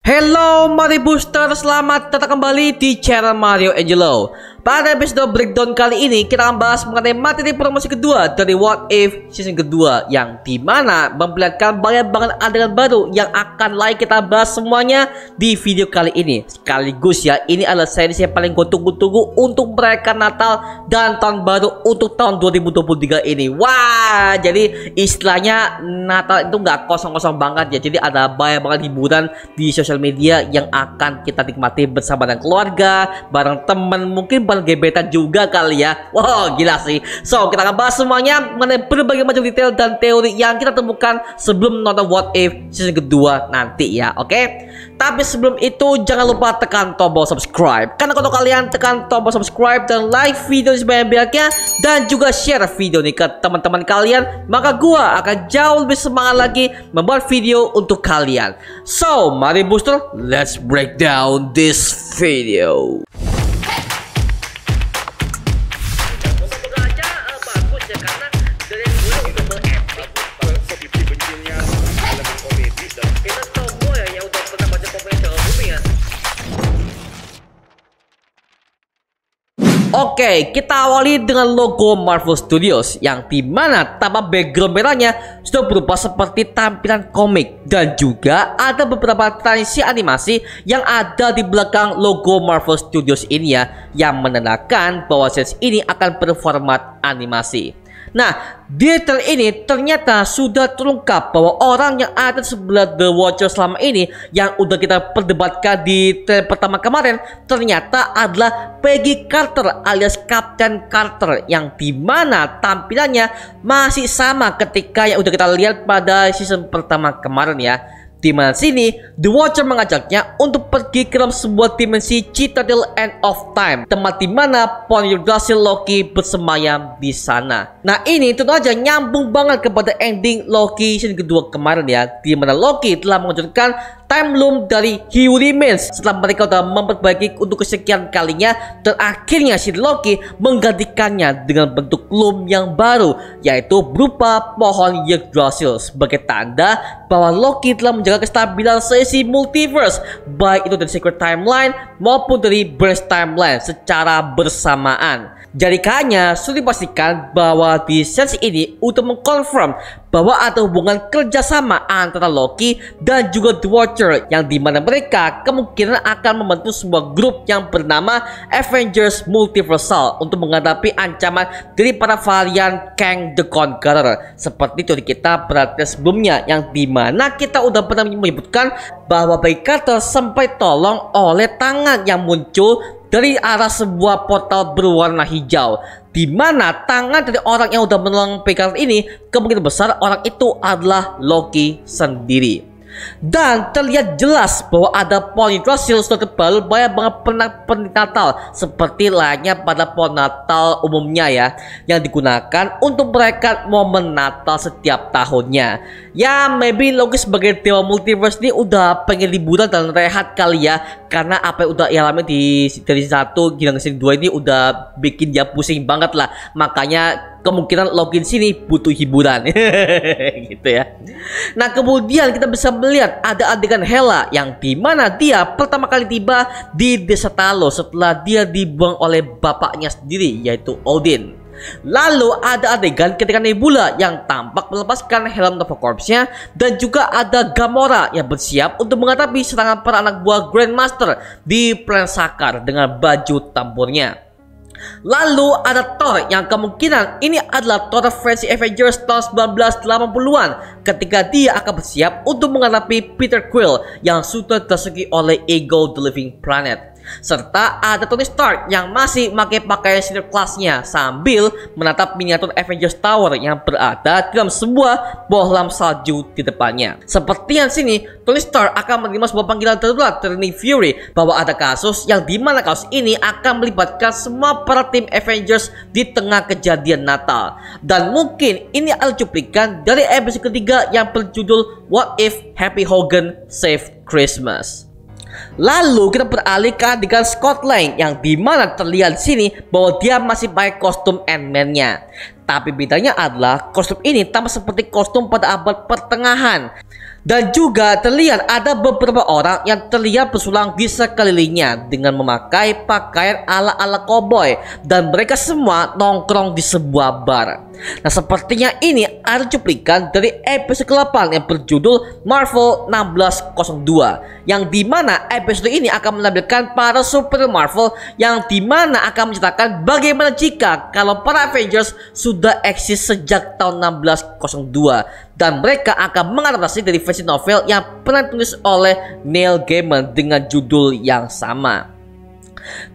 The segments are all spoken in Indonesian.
Hello Mario Booster, selamat datang kembali di channel Mario Angelo. Pada episode breakdown kali ini kita akan bahas mengenai materi promosi kedua dari What If season kedua, yang dimana memperlihatkan banyak banget adegan baru yang akan kita bahas semuanya di video kali ini. Sekaligus ya, ini adalah series yang paling gue tunggu-tunggu untuk merayakan Natal dan Tahun Baru untuk tahun 2023 ini. Wah, jadi istilahnya Natal itu nggak kosong-kosong banget ya. Jadi ada banyak banget hiburan di sosial media yang akan kita nikmati bersama dengan keluarga, bareng temen, mungkin bareng gebetan juga kali ya. Wow, gila sih. So, kita akan bahas semuanya mengenai berbagai macam detail dan teori yang kita temukan sebelum nonton What If season kedua nanti ya, oke? Tapi sebelum itu jangan lupa tekan tombol subscribe, karena kalau kalian tekan tombol subscribe dan like video ini sebanyak-banyaknya dan juga share video ini ke teman-teman kalian, maka gua akan jauh lebih semangat lagi membuat video untuk kalian. So, mari booster, let's break down this video. Oke, kita awali dengan logo Marvel Studios yang dimana tanpa background merahnya sudah berubah seperti tampilan komik, dan juga ada beberapa transisi animasi yang ada di belakang logo Marvel Studios ini ya, yang menandakan bahwa series ini akan berformat animasi. Nah, detail ini ternyata sudah terungkap bahwa orang yang ada di sebelah The Watcher selama ini yang udah kita perdebatkan di trailer pertama kemarin ternyata adalah Peggy Carter alias Captain Carter, yang dimana tampilannya masih sama ketika yang udah kita lihat pada season pertama kemarin ya. Di mana sini The Watcher mengajaknya untuk pergi ke dalam sebuah dimensi Citadel End of Time, tempat di mana Pony Yggdrasil Loki bersemayam di sana. Nah, ini tentu aja nyambung banget kepada ending Loki season kedua kemarin ya, di mana Loki telah menunjukkan time loom dari He Who Remains setelah mereka sudah memperbaiki untuk kesekian kalinya, dan akhirnya si Loki menggantikannya dengan bentuk loom yang baru, yaitu berupa pohon Yggdrasil, sebagai tanda bahwa Loki telah menjaga kestabilan sesi multiverse, baik itu dari Secret Timeline maupun dari Burst Timeline secara bersamaan. Jadi kayaknya sudah dipastikan bahwa di series ini untuk mengkonfirm bahwa ada hubungan kerjasama antara Loki dan juga The Watcher, yang dimana mereka kemungkinan akan membentuk sebuah grup yang bernama Avengers Multiversal untuk menghadapi ancaman dari para varian Kang the Conqueror, seperti teori kita berarti sebelumnya, yang dimana kita udah pernah menyebutkan bahwa Peggy Carter sampai tolong oleh tangan yang muncul dari arah sebuah portal berwarna hijau, di mana tangan dari orang yang udah menolong Peggy Carter ini kemungkinan besar orang itu adalah Loki sendiri. Dan terlihat jelas bahwa ada Pony Yggdrasil sudah tebal banyak banget pernak-pernik Natal seperti layaknya pada pohon Natal umumnya ya, yang digunakan untuk merayakan momen Natal setiap tahunnya. Ya, maybe Loki sebagai dewa multiverse ini udah pengen liburan dan rehat kali ya, karena apa yang udah dialami dari satu hingga season 2 ini udah bikin dia pusing banget lah. Makanya kemungkinan Loki di sini butuh hiburan gitu ya. Nah, kemudian kita bisa melihat ada adegan Hela yang dimana dia pertama kali tiba di desa Talos setelah dia dibuang oleh bapaknya sendiri, yaitu Odin. Lalu ada adegan ketika Nebula yang tampak melepaskan helm Nova Corps-nya, dan juga ada Gamora yang bersiap untuk menghadapi serangan para anak buah Grandmaster di planet Sakar dengan baju tempurnya. Lalu ada Thor yang kemungkinan ini adalah Thor versi Avengers tahun 1980-an ketika dia akan bersiap untuk menghadapi Peter Quill yang sudah tersegi oleh Ego the Living Planet. Serta ada Tony Stark yang masih memakai pakaian senior kelasnya sambil menatap miniatur Avengers Tower yang berada dalam sebuah bohlam salju di depannya. Seperti yang sini, Tony Stark akan menerima sebuah panggilan darurat dari Nick Fury bahwa ada kasus yang dimana kasus ini akan melibatkan semua para tim Avengers di tengah kejadian Natal. Dan mungkin ini adalah cuplikan dari episode ketiga yang berjudul What If Happy Hogan Saved Christmas. Lalu kita beralih ke adegan Scott Lang yang dimana terlihat di sini bahwa dia masih pakai kostum Ant-Man-nya. Tapi bedanya adalah kostum ini tampak seperti kostum pada abad pertengahan. Dan juga terlihat ada beberapa orang yang terlihat bersulang di sekelilingnya dengan memakai pakaian ala-ala cowboy, dan mereka semua nongkrong di sebuah bar. Nah, sepertinya ini ada cuplikan dari episode ke-8 yang berjudul Marvel 1602, yang dimana episode ini akan menampilkan para super Marvel, yang dimana akan menceritakan bagaimana jika kalau para Avengers sudah eksis sejak tahun 1602 dan mereka akan mengadaptasi dari versi novel yang pernah ditulis oleh Neil Gaiman dengan judul yang sama.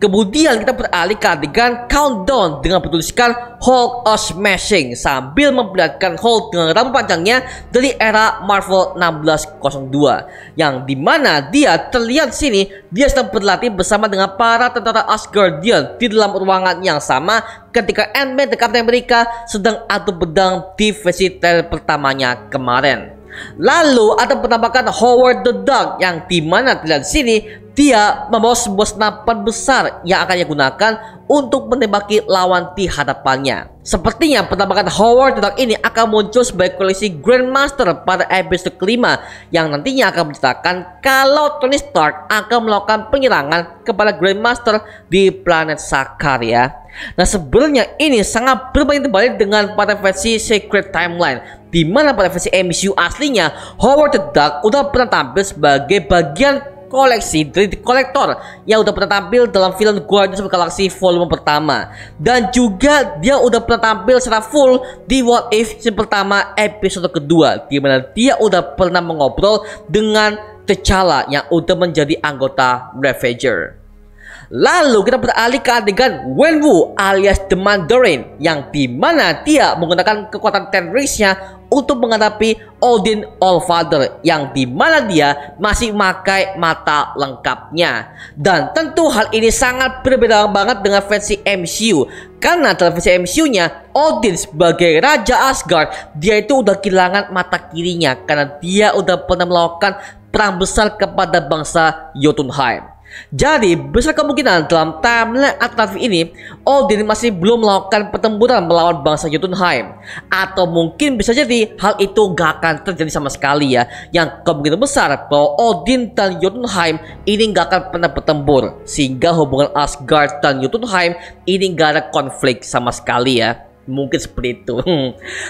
Kemudian kita beralih ke adegan countdown dengan bertuliskan Hulk a Smashing sambil memperlihatkan Hulk dengan rambut panjangnya dari era Marvel 1602, yang dimana dia terlihat sini dia sedang berlatih bersama dengan para tentara Asgardian di dalam ruangan yang sama ketika Ant-Man dan Captain America sedang adu pedang di versi trailer pertamanya kemarin. Lalu ada penampakan Howard the Duck, yang dimana terlihat sini dia membawa sebuah senapan besar yang akan digunakan untuk menembaki lawan di hadapannya. Sepertinya penampakan Howard the Duck ini akan muncul sebagai koleksi Grandmaster pada episode kelima, yang nantinya akan menceritakan kalau Tony Stark akan melakukan penyerangan kepada Grandmaster di planet Sakaar ya. Nah, sebenarnya ini sangat berbanding terbalik dengan pada versi Secret Timeline, di mana pada versi MCU aslinya Howard the Duck udah pernah tampil sebagai bagian koleksi dari The Collector yang udah pernah tampil dalam film Guardians of the Galaxy volume pertama, dan juga dia udah pernah tampil secara full di What If season pertama episode kedua, di mana dia udah pernah mengobrol dengan T'Challa yang udah menjadi anggota Ravager. Lalu kita beralih ke adegan Wenwu alias The Mandarin, yang dimana dia menggunakan kekuatan terorisnya untuk menghadapi Odin Allfather, yang dimana dia masih memakai mata lengkapnya. Dan tentu hal ini sangat berbeda banget dengan versi MCU, karena dalam versi MCU-nya Odin sebagai Raja Asgard, dia itu udah kehilangan mata kirinya karena dia udah pernah melakukan perang besar kepada bangsa Jotunheim. Jadi besar kemungkinan dalam timeline alternatif ini Odin masih belum melakukan pertempuran melawan bangsa Jotunheim, atau mungkin bisa jadi hal itu gak akan terjadi sama sekali ya, yang kemungkinan besar bahwa Odin dan Jotunheim ini gak akan pernah bertempur, sehingga hubungan Asgard dan Jotunheim ini gak ada konflik sama sekali ya. Mungkin seperti itu.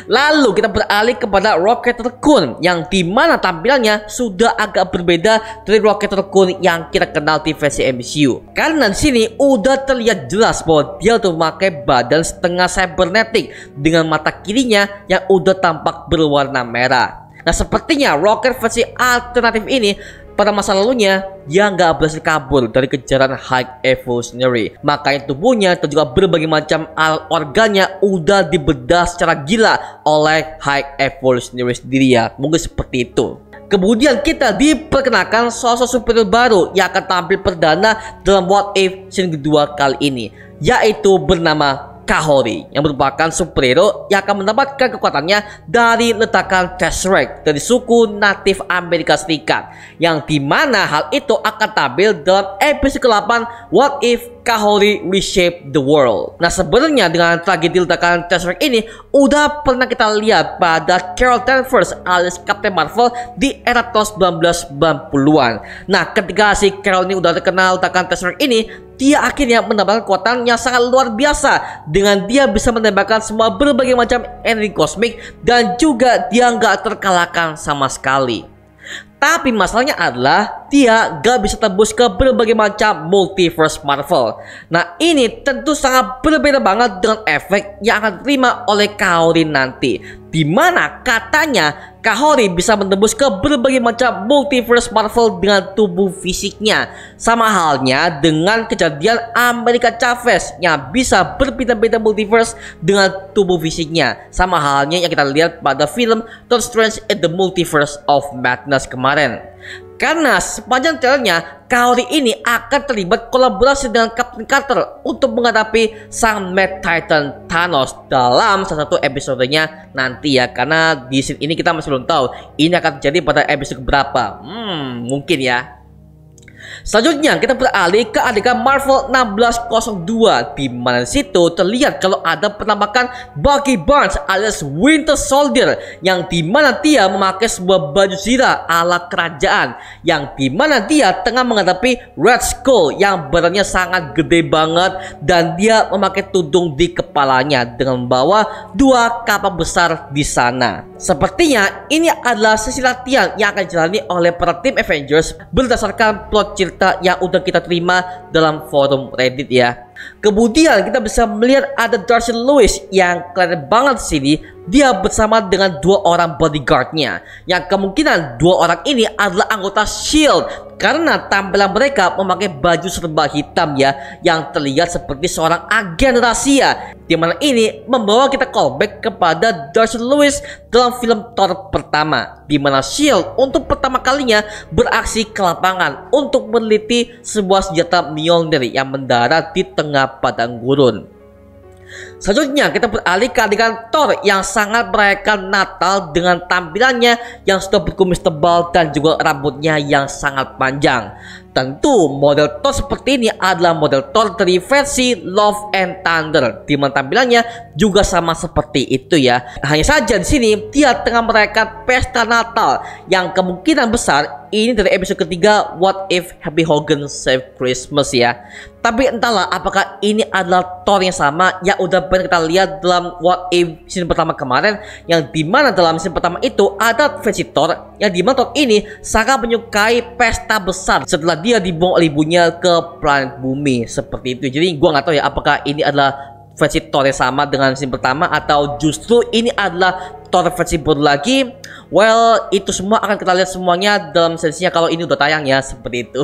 Lalu kita beralih kepada Rocket Raccoon, yang dimana tampilannya sudah agak berbeda dari Rocket Raccoon yang kita kenal di versi MCU. Karena di sini udah terlihat jelas bahwa dia tuh memakai badan setengah cybernetic dengan mata kirinya yang udah tampak berwarna merah. Nah, sepertinya Rocket versi alternatif ini pada masa lalunya dia nggak berhasil kabur dari kejaran High Evolutionary, makanya tubuhnya dan juga berbagai macam alat organnya udah dibedah secara gila oleh High Evolutionary sendiri ya. Mungkin seperti itu. Kemudian kita diperkenalkan sosok superhero baru yang akan tampil perdana dalam What If season kedua kali ini, yaitu bernama Kahori, yang merupakan superhero yang akan mendapatkan kekuatannya dari letakan Tesseract dari suku natif Amerika Serikat, yang dimana hal itu akan tampil dalam episode ke-8 What If Kahori Reshape the World. Nah, sebenarnya dengan tragedi ledakan Tesseract ini udah pernah kita lihat pada Carol Danvers alias Captain Marvel di era tahun 1990-an. Nah, ketika si Carol ini udah terkenal ledakan Tesseract ini, dia akhirnya mendapatkan kekuatan yang sangat luar biasa, dengan dia bisa menembakkan semua berbagai macam energi kosmik, dan juga dia nggak terkalahkan sama sekali. Tapi masalahnya adalah dia gak bisa tembus ke berbagai macam multiverse Marvel. Nah, ini tentu sangat berbeda banget dengan efek yang akan diterima oleh Kahori nanti, dimana katanya Kahori bisa menembus ke berbagai macam multiverse Marvel dengan tubuh fisiknya, sama halnya dengan kejadian America Chavez yang bisa berpindah-pindah multiverse dengan tubuh fisiknya, sama halnya yang kita lihat pada film Doctor Strange in the Multiverse of Madness kemarin. Karena sepanjang trailernya Kahori ini akan terlibat kolaborasi dengan Captain Carter untuk menghadapi sang Mad Titan Thanos dalam salah satu episodenya nanti ya. Karena di scene ini kita masih belum tahu ini akan terjadi pada episode berapa. Mungkin ya. Selanjutnya kita beralih ke adegan Marvel 1602, di mana situ terlihat kalau ada penampakan Bucky Barnes alias Winter Soldier, yang dimana dia memakai sebuah baju zirah ala kerajaan, yang dimana dia tengah menghadapi Red Skull yang badannya sangat gede banget, dan dia memakai tudung di kepalanya dengan membawa 2 kapal besar di sana. Sepertinya ini adalah sesi latihan yang akan dijalani oleh para tim Avengers berdasarkan plot cerita yang udah kita terima dalam forum Reddit ya. Kemudian kita bisa melihat ada Darcy Lewis yang kelihatan banget di sini. Dia bersama dengan 2 orang bodyguardnya, yang kemungkinan 2 orang ini adalah anggota SHIELD karena tampilan mereka memakai baju serba hitam ya, yang terlihat seperti seorang agen rahasia. Dimana ini membawa kita callback kepada Darcy Lewis dalam film Thor pertama, dimana SHIELD untuk pertama kalinya beraksi ke lapangan untuk meneliti sebuah senjata Mjolnir yang mendarat di tengah padang gurun. Selanjutnya kita beralih ke adegan Thor yang sangat merayakan Natal dengan tampilannya yang sudah berkumis tebal dan juga rambutnya yang sangat panjang. Tentu model Thor seperti ini adalah model Thor dari versi Love and Thunder, di mana tampilannya juga sama seperti itu ya. Hanya saja di sini dia tengah merayakan pesta Natal yang kemungkinan besar ini dari episode ketiga What If Happy Hogan Save Christmas ya. Tapi entahlah apakah ini adalah Thor yang sama yang udah pernah kita lihat dalam What If season pertama kemarin, yang dimana dalam season pertama itu ada versi Thor yang dimana Thor ini sangat menyukai pesta besar setelah dia dibuang oleh ibunya ke planet bumi seperti itu. Jadi gua nggak tahu ya apakah ini adalah versi Thor yang sama dengan season pertama atau justru ini adalah Thor versi baru lagi. Well, itu semua akan kita lihat semuanya dalam sesinya kalau ini udah tayang ya, seperti itu.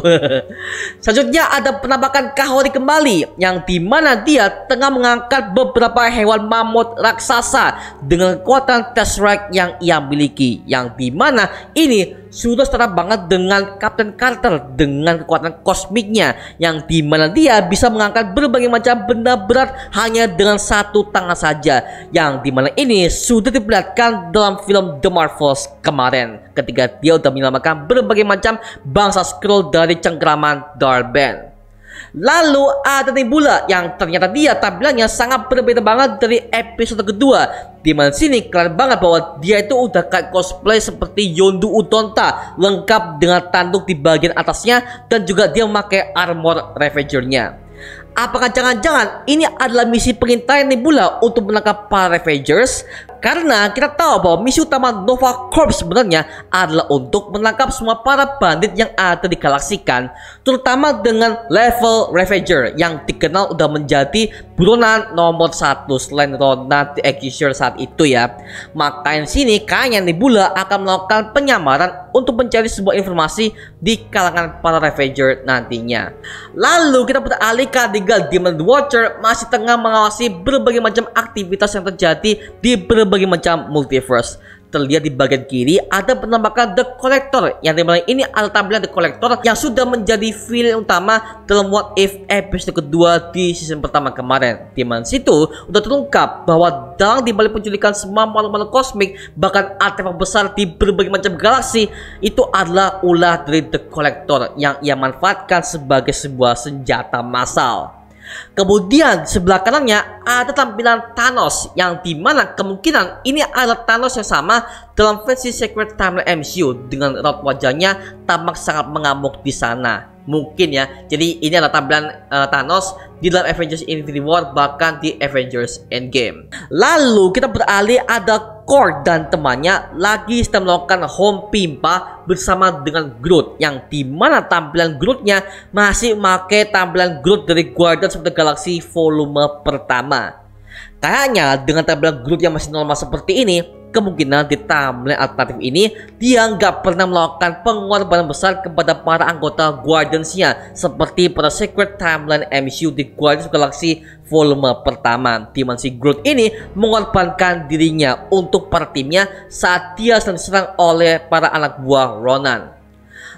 Selanjutnya ada penampakan Kahori kembali, yang dimana dia tengah mengangkat beberapa hewan mamut raksasa dengan kekuatan Tesseract yang ia miliki, yang dimana ini sudah setara banget dengan Captain Carter dengan kekuatan kosmiknya, yang dimana dia bisa mengangkat berbagai macam benda berat hanya dengan 1 tangan saja, yang dimana ini sudah diperlihatkan dalam film The Marvels kemarin ketika dia udah menyelamatkan berbagai macam bangsa Skrull dari cengkraman Dar-Benn. Lalu ada Nebula yang ternyata dia tampilannya sangat berbeda banget dari episode kedua, dimana sini kelihatan banget bahwa dia itu udah kayak cosplay seperti Yondu Udonta, lengkap dengan tanduk di bagian atasnya dan juga dia memakai armor Ravager-nya. Apakah jangan-jangan ini adalah misi pengintaian Nebula untuk menangkap para Ravagers? Karena kita tahu bahwa misi utama Nova Corps sebenarnya adalah untuk menangkap semua para bandit yang ada di galaksi kan, terutama dengan level Ravager yang dikenal udah menjadi buronan nomor 1 selain Ronan the Accuser saat itu ya. Makanya sini kayaknya Nebula akan melakukan penyamaran untuk mencari sebuah informasi di kalangan para Ravager nantinya. Lalu kita beralih ke adegan Demon Watcher masih tengah mengawasi berbagai macam aktivitas yang terjadi di berbagai macam multiverse. Terlihat di bagian kiri ada penampakan The Collector, yang dimana ini adalah tampilan The Collector yang sudah menjadi villain utama dalam What If episode kedua di season pertama kemarin. Dimana situ udah terungkap bahwa dalam dibalik penculikan semua makhluk-makhluk kosmik bahkan artefak besar di berbagai macam galaksi itu adalah ulah dari The Collector yang ia manfaatkan sebagai sebuah senjata massal. Kemudian sebelah kanannya ada tampilan Thanos, yang dimana kemungkinan ini adalah Thanos yang sama dalam versi Secret Timeline MCU dengan raut wajahnya tampak sangat mengamuk di sana. Mungkin ya, jadi ini adalah tampilan Thanos di dalam Avengers Infinity War bahkan di Avengers Endgame. Lalu kita beralih ada Korg dan temannya lagi sedang melakukan home pimpa bersama dengan Groot, yang dimana tampilan Grootnya masih memakai tampilan Groot dari Guardians of the Galaxy volume pertama. Kayaknya dengan tampilan Groot yang masih normal seperti ini, kemungkinan di timeline alternatif ini dia nggak pernah melakukan pengorbanan besar kepada para anggota Guardians-nya seperti pada Secret Timeline MCU di Guardians of the Galaxy volume pertama, di mana si Groot ini mengorbankan dirinya untuk para timnya saat dia sedang diserang oleh para anak buah Ronan.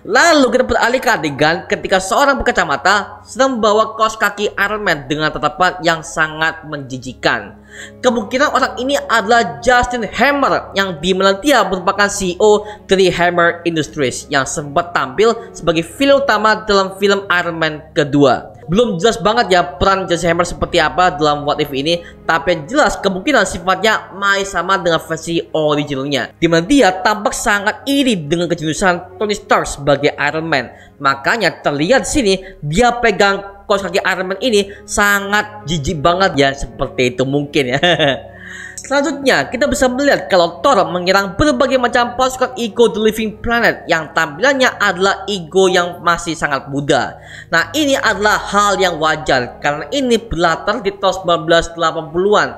Lalu kita beralih ke adegan ketika seorang berkacamata sedang membawa kaos kaki Iron Man dengan tatapan yang sangat menjijikan. Kemungkinan orang ini adalah Justin Hammer yang dimana dia merupakan CEO dari Hammer Industries yang sempat tampil sebagai film utama dalam film Iron Man kedua. Belum jelas banget ya peran Justin Hammer seperti apa dalam What If ini, tapi yang jelas kemungkinan sifatnya masih sama dengan versi originalnya, dimana dia tampak sangat iri dengan kejeniusan Tony Stark sebagai Iron Man. Makanya terlihat di sini dia pegang kaos kaki Iron Man ini sangat jijik banget ya, seperti itu mungkin ya. Selanjutnya kita bisa melihat kalau Thor menyerang berbagai macam pasukan Ego The Living Planet yang tampilannya adalah Ego yang masih sangat muda. Nah, ini adalah hal yang wajar karena ini berlatar di tahun 1980-an,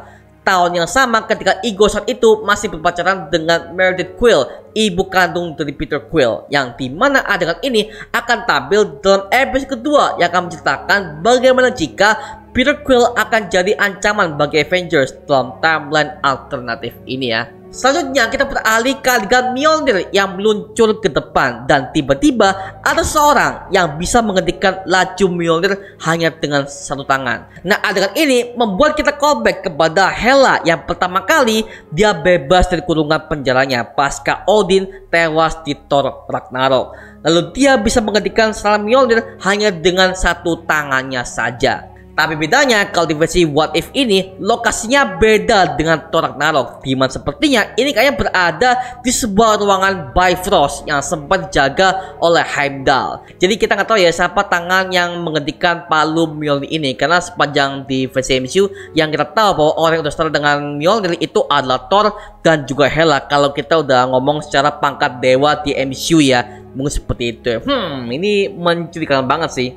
tahun yang sama ketika Ego saat itu masih berpacaran dengan Meredith Quill, ibu kandung dari Peter Quill, yang dimana adegan ini akan tampil dalam episode kedua yang akan menceritakan bagaimana jika Peter Quill akan jadi ancaman bagi Avengers dalam timeline alternatif ini ya. Selanjutnya kita beralih ke adegan Mjolnir yang meluncur ke depan dan tiba-tiba ada seorang yang bisa menghentikan laju Mjolnir hanya dengan satu tangan. Nah, adegan ini membuat kita callback kepada Hela yang pertama kali dia bebas dari kurungan penjaranya pasca Odin tewas di Thor Ragnarok. Lalu dia bisa menghentikan serangan Mjolnir hanya dengan satu tangannya saja. Tapi bedanya kalau di versi What If ini lokasinya beda dengan Thor Ragnarok, dimana sepertinya ini kayaknya berada di sebuah ruangan Bifrost yang sempat dijaga oleh Heimdall. Jadi kita nggak tahu ya siapa tangan yang menghentikan palu Mjolnir ini, karena sepanjang di versi MCU yang kita tahu bahwa orang yang udah setara dengan Mjolnir itu adalah Thor dan juga Hela. Kalau kita udah ngomong secara pangkat dewa di MCU ya, mungkin seperti itu. Ini mencurigakan banget sih.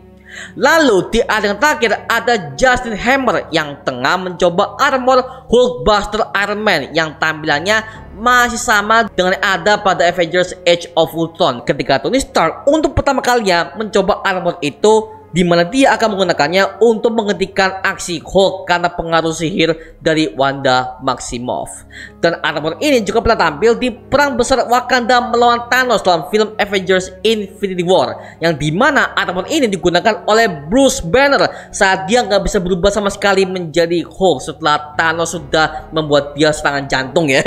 Lalu di adegan terakhir ada Justin Hammer yang tengah mencoba armor Hulkbuster Iron Man yang tampilannya masih sama dengan yang ada pada Avengers Age of Ultron ketika Tony Stark untuk pertama kalinya mencoba armor itu, di mana dia akan menggunakannya untuk menghentikan aksi Hulk karena pengaruh sihir dari Wanda Maximoff. Dan armor ini juga pernah tampil di perang besar Wakanda melawan Thanos dalam film Avengers Infinity War, yang dimana armor ini digunakan oleh Bruce Banner saat dia nggak bisa berubah sama sekali menjadi Hulk setelah Thanos sudah membuat dia serangan jantung ya.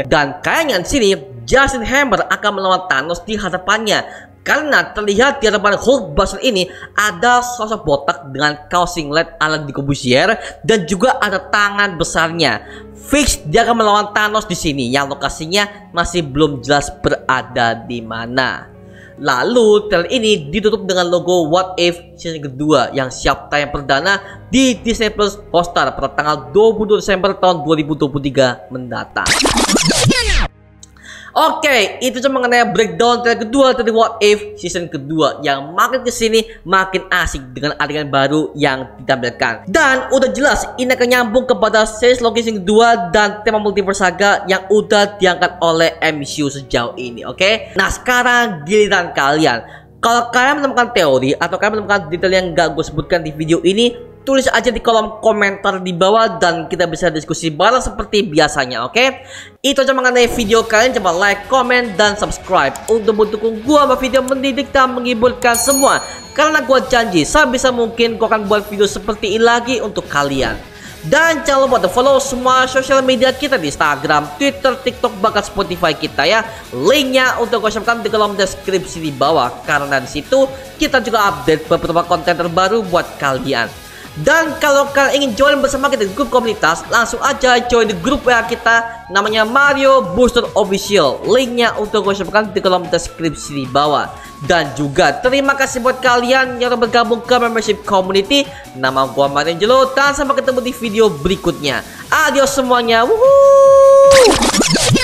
Dan kayaknya di sini Justin Hammer akan melawan Thanos di hadapannya, karena terlihat di hadapan Hulkbuster ini ada sosok botak dengan kaos singlet ala The Corbusier dan juga ada tangan besarnya. Fix dia akan melawan Thanos di sini yang lokasinya masih belum jelas berada di mana. Lalu trailer ini ditutup dengan logo What If season kedua yang siap tayang perdana di Disney Plus Hotstar pada tanggal 22 Desember tahun 2023 mendatang. Oke, itu cuma mengenai breakdown trailer kedua dari What If season kedua yang makin kesini makin asik dengan adegan baru yang ditampilkan. Dan udah jelas ini akan nyambung kepada series Loki season kedua dan tema multiverse saga yang udah diangkat oleh MCU sejauh ini. Oke, nah sekarang giliran kalian. Kalau kalian menemukan teori atau kalian menemukan detail yang gak gue sebutkan di video ini, tulis aja di kolom komentar di bawah dan kita bisa diskusi bareng seperti biasanya, oke? Itu aja mengenai video kalian, coba like, comment, dan subscribe untuk mendukung gua sama video mendidik dan menghiburkan semua. Karena gua janji sebisa mungkin gua akan buat video seperti ini lagi untuk kalian. Dan jangan lupa follow semua sosial media kita di Instagram, Twitter, TikTok, bahkan Spotify kita ya. Linknya untuk gue share di kolom deskripsi di bawah, karena di situ kita juga update beberapa konten terbaru buat kalian. Dan kalau kalian ingin join bersama kita di grup komunitas, langsung aja join di grup WA kita namanya Mario Booster Official. Linknya untuk gue share di kolom deskripsi di bawah. Dan juga terima kasih buat kalian yang udah bergabung ke membership community. Nama gue Mario Angelo dan sampai ketemu di video berikutnya. Adios semuanya. Woohoo!